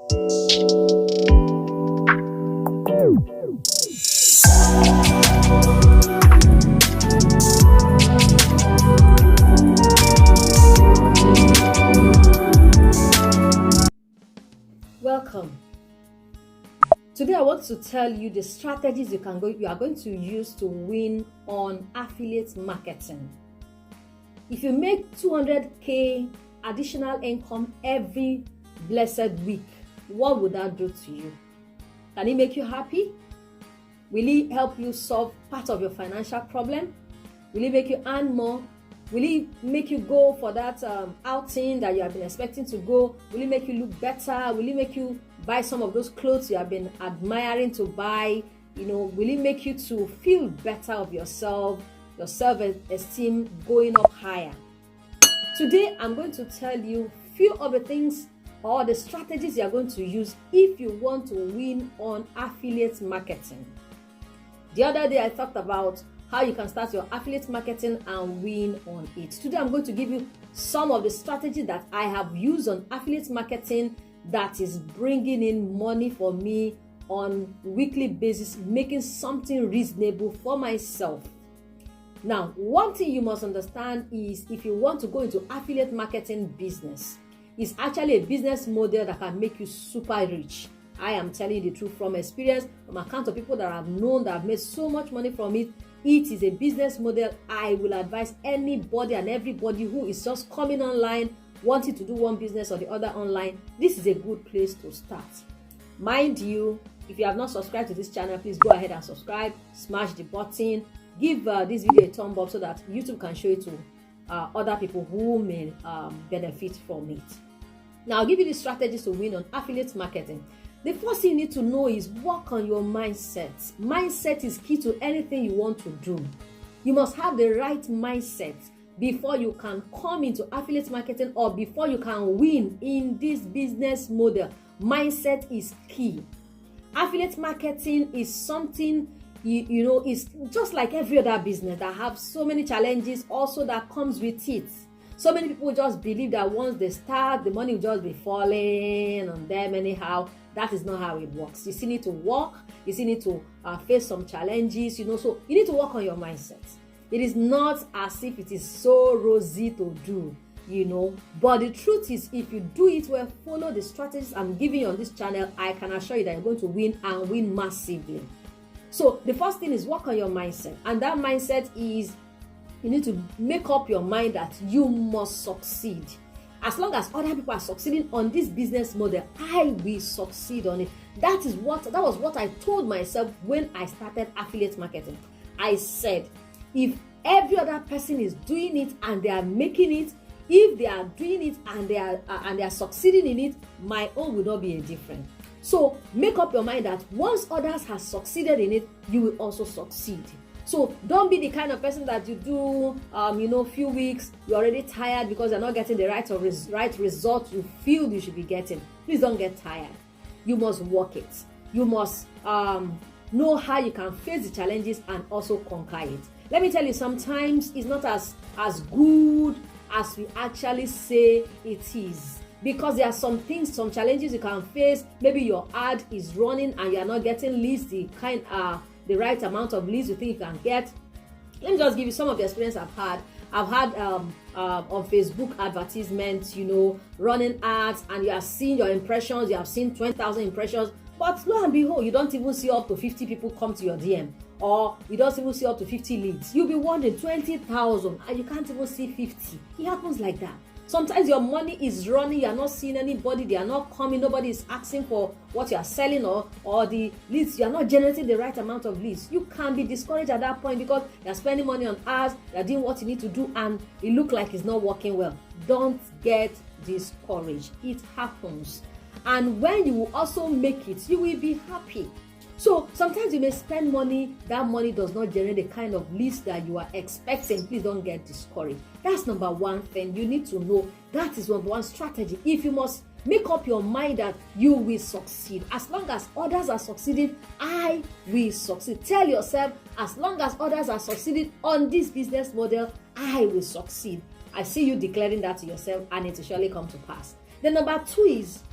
Welcome. Today I want to tell you the strategies you are going to use to win on affiliate marketing. If you make 200k additional income every blessed week, what would that do to you? Can it make you happy? Will it help you solve part of your financial problem? Will it make you earn more? Will it make you go for that outing that you have been expecting to go? Will it make you look better? Will it make you buy some of those clothes you have been admiring to buy? Will it make you to feel better of yourself, your self-esteem going up higher? Today, I'm going to tell you few of the things or the strategies you are going to use if you want to win on affiliate marketing. The other day, I talked about how you can start your affiliate marketing and win on it. Today, I'm going to give you some of the strategies that I have used on affiliate marketing that is bringing in money for me on a weekly basis, making something reasonable for myself. Now, one thing you must understand is if you want to go into affiliate marketing business, it's actually a business model that can make you super rich. I am telling you the truth from experience, from account of people that I've known that have made so much money from it. It is a business model I will advise anybody and everybody who is just coming online, wanting to do one business or the other online. This is a good place to start. Mind you, if you have not subscribed to this channel, please go ahead and subscribe, smash the button, give this video a thumb up so that YouTube can show it to other people who may benefit from it. Now, I'll give you the strategies to win on affiliate marketing. The first thing you need to know is work on your mindset. Mindset is key to anything you want to do. You must have the right mindset before you can come into affiliate marketing or before you can win in this business model. Mindset is key. Affiliate marketing is something, is just like every other business that have so many challenges also that comes with it. So many people just believe that once they start, the money will just be falling on them anyhow. That is not how it works. You still need to work. You still need to face some challenges, so you need to work on your mindset. It is not as if it is so rosy to do, But the truth is, if you do it well, follow the strategies I'm giving you on this channel, I can assure you that you're going to win and win massively. So the first thing is work on your mindset. And that mindset is you need to make up your mind that you must succeed. As long as other people are succeeding on this business model, I will succeed on it. That was what I told myself when I started affiliate marketing. I said, if every other person is doing it and they are making it, if they are doing it and they are succeeding in it, my own will not be any different. So make up your mind that once others have succeeded in it, you will also succeed. So don't be the kind of person that you do, few weeks, you're already tired because you're not getting the right result you feel you should be getting. Please don't get tired. You must work it. You must know how you can face the challenges and also conquer it. Let me tell you, sometimes it's not as good as we actually say it is. Because there are some challenges you can face. Maybe your ad is running and you're not getting leads, the right amount of leads you think you can get. Let me just give you some of the experience I've had. I've had on Facebook advertisements, running ads, and you are seeing your impressions. You have seen 20,000 impressions, but lo and behold, you don't even see up to 50 people come to your DM, or you don't even see up to 50 leads. You'll be wondering 20,000, and you can't even see 50. It happens like that. Sometimes your money is running, you're not seeing anybody, they are not coming, nobody is asking for what you are selling or the leads, you're not generating the right amount of leads. You can be discouraged at that point because you're spending money on ads, you're doing what you need to do, and it looks like it's not working well. Don't get discouraged. It happens. And when you will also make it, you will be happy. So sometimes you may spend money, that money does not generate the kind of leads that you are expecting. Please don't get discouraged. That's number one thing you need to know. That is number one strategy. If you must make up your mind that you will succeed. As long as others are succeeding, I will succeed. Tell yourself, as long as others are succeeding on this business model, I will succeed. I see you declaring that to yourself, and it will surely come to pass. Then number two is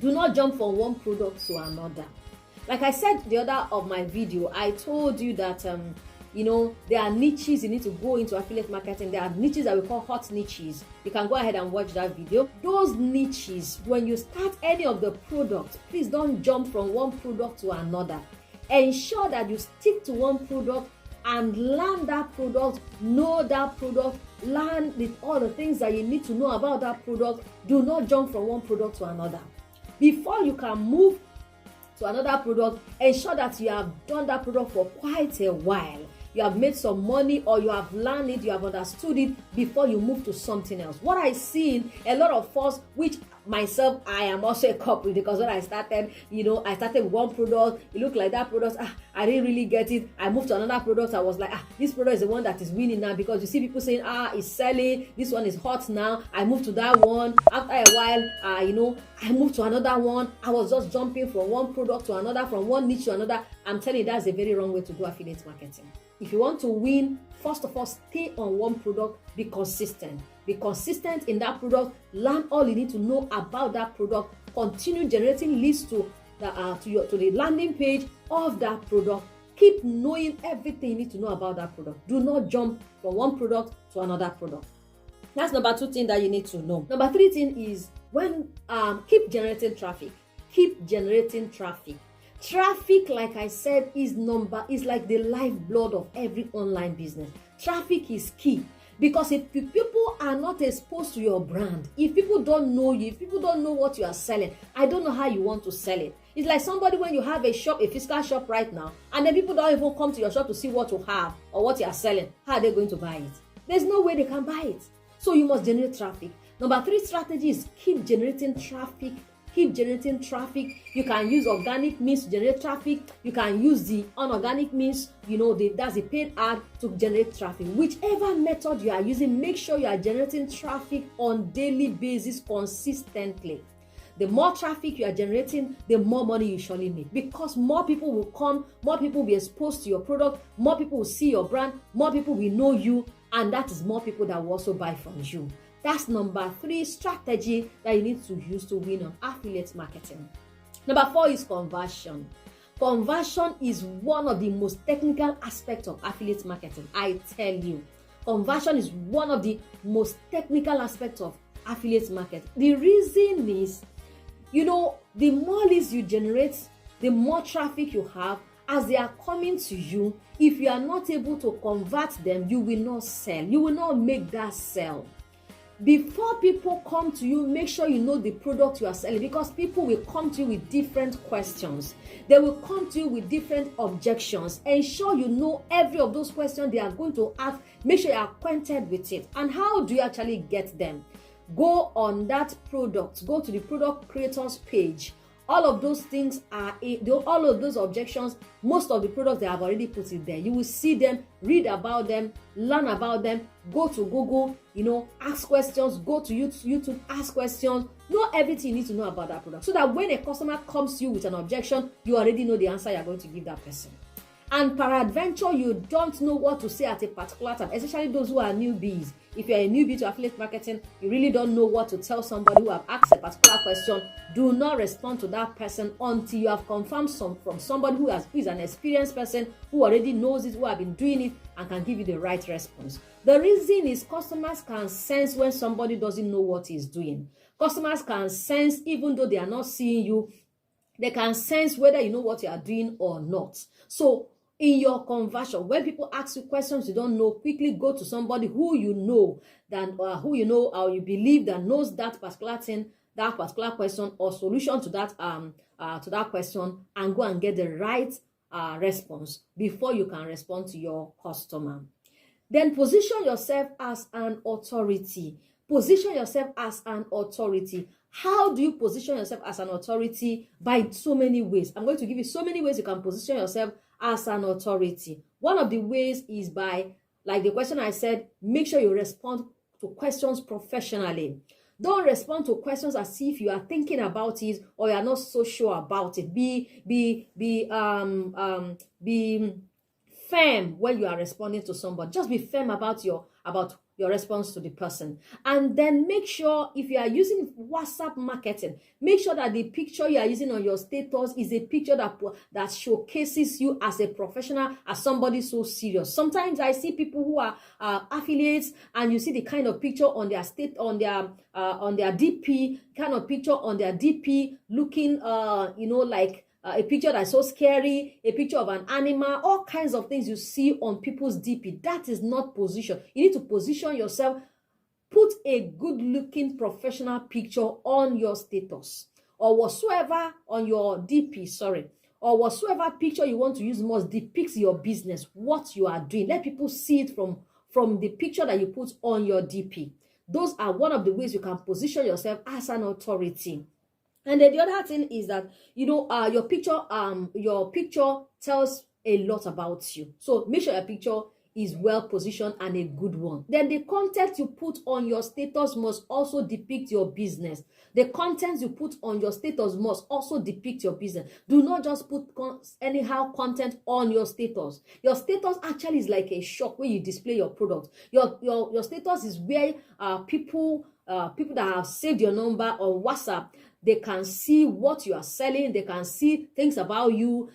Do not jump from one product to another. Like I said the other of my video, I told you that there are niches you need to go into affiliate marketing. There are niches that we call hot niches. You can go ahead and watch that video. Those niches, when you start any of the products, please don't jump from one product to another. Ensure that you stick to one product and learn that product, know that product, learn all the things that you need to know about that product. Do not jump from one product to another. Before you can move to another product, ensure that you have done that product for quite a while. You have made some money, or you have learned it, you have understood it before you move to something else. What I see in a lot of us, which myself, I am also a culprit, because when I started, I started with one product. It looked like that product, I didn't really get it. I moved to another product. I was like, this product is the one that is winning now, because you see people saying, it's selling. This one is hot now. I moved to that one. After a while, I moved to another one. I was just jumping from one product to another, from one niche to another. I'm telling you, that's a very wrong way to do affiliate marketing. If you want to win, first of all, stay on one product. Be consistent. Be consistent in that product. Learn all you need to know about that product. Continue generating leads to the landing page of that product. Keep knowing everything you need to know about that product. Do not jump from one product to another product. That's number 2 thing that you need to know. Number 3 thing is keep generating traffic. Keep generating traffic. Traffic, like I said, is like the lifeblood of every online business. Traffic is key, because if people are not exposed to your brand, if people don't know you, if people don't know what you are selling, I don't know how you want to sell it. It's like somebody when you have a physical shop right now, and then people don't even come to your shop to see what you have or what you are selling. How are they going to buy it? There's no way they can buy it. So you must generate traffic. Number 3 strategy is keep generating traffic. Keep generating traffic. You can use organic means to generate traffic. You can use the unorganic means, that's the paid ad to generate traffic. Whichever method you are using, make sure you are generating traffic on daily basis consistently. The more traffic you are generating, the more money you surely make, because more people will come, more people will be exposed to your product, more people will see your brand, more people will know you, and that is more people that will also buy from you. That's number 3 strategy that you need to use to win on affiliate marketing. Number 4 is conversion. Conversion is one of the most technical aspects of affiliate marketing. I tell you, conversion is one of the most technical aspects of affiliate marketing. The reason is, the more leads you generate, the more traffic you have. As they are coming to you, if you are not able to convert them, you will not sell. You will not make that sell. Before people come to you, make sure you know the product you are selling, because people will come to you with different questions. They will come to you with different objections. Ensure you know every of those questions they are going to ask. Make sure you are acquainted with it. And how do you actually get them? Go on that product. Go to the product creators page. All of those things all of those objections, most of the products they have already put it there. You will see them, read about them, learn about them. Go to Google, ask questions. Go to YouTube, ask questions. Know everything you need to know about that product, so that when a customer comes to you with an objection, you already know the answer you are going to give that person. And peradventure, you don't know what to say at a particular time, especially those who are newbies. If you're a newbie to affiliate marketing, you really don't know what to tell somebody who have asked a particular question. Do not respond to that person until you have confirmed from somebody who is an experienced person, who already knows it, who have been doing it, and can give you the right response. The reason is customers can sense when somebody doesn't know what he's doing. Customers can sense, even though they are not seeing you, they can sense whether you know what you are doing or not. So in your conversion, when people ask you questions you don't know, quickly go to somebody who you know or you believe that knows that particular thing, that particular question or solution to that question, and go and get the right response before you can respond to your customer. Then position yourself as an authority. Position yourself as an authority. How do you position yourself as an authority? By so many ways. I'm going to give you so many ways you can position yourself as an authority. One of the ways is by, like the question I said, make sure you respond to questions professionally. Don't respond to questions as if you are thinking about it or you are not so sure about it. Be firm when you are responding to somebody. Just be firm about your response to the person. And then make sure, if you are using WhatsApp marketing, make sure that the picture you are using on your status is a picture that showcases you as a professional, as somebody so serious. Sometimes I see people who are affiliates, and you see the kind of picture on their on their DP, kind of picture on their DP looking like a picture that's so scary, a picture of an animal, all kinds of things you see on people's DP. That is not position. You need to position yourself. Put a good-looking professional picture on your status or whatsoever on your DP, or whatsoever picture you want to use must depict your business, what you are doing. Let people see it from the picture that you put on your DP. Those are one of the ways you can position yourself as an authority. And then the other thing is that, your picture tells a lot about you. So make sure your picture is well positioned and a good one. Then the content you put on your status must also depict your business. The content you put on your status must also depict your business. Do not just put anyhow content on your status. Your status actually is like a shop where you display your product. Your status is where people that have saved your number on WhatsApp, they can see what you are selling, they can see things about you,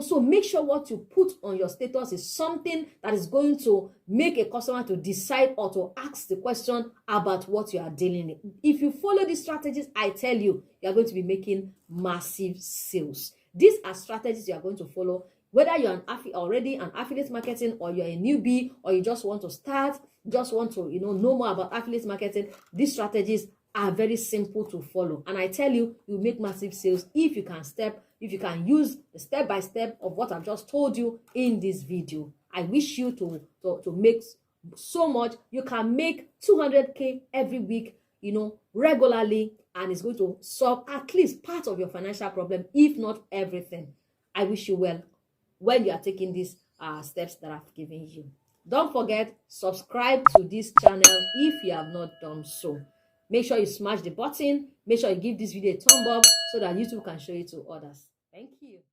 so make sure what you put on your status is something that is going to make a customer to decide or to ask the question about what you are dealing with. If you follow these strategies, I tell you, you are going to be making massive sales. These are strategies you are going to follow, whether you're already an affiliate marketing, or you're a newbie, or you just want to start, just want to know more about affiliate marketing. These strategies are very simple to follow, and I tell you, you make massive sales if you can use the step-by-step of what I've just told you in this video. I wish you to make so much. You can make 200K every week, regularly, and it's going to solve at least part of your financial problem, if not everything. I wish you well when you are taking these steps that I've given you. Don't forget, subscribe to this channel if you have not done so. Make sure you smash the button. Make sure you give this video a thumb up so that YouTube can show it to others. Thank you.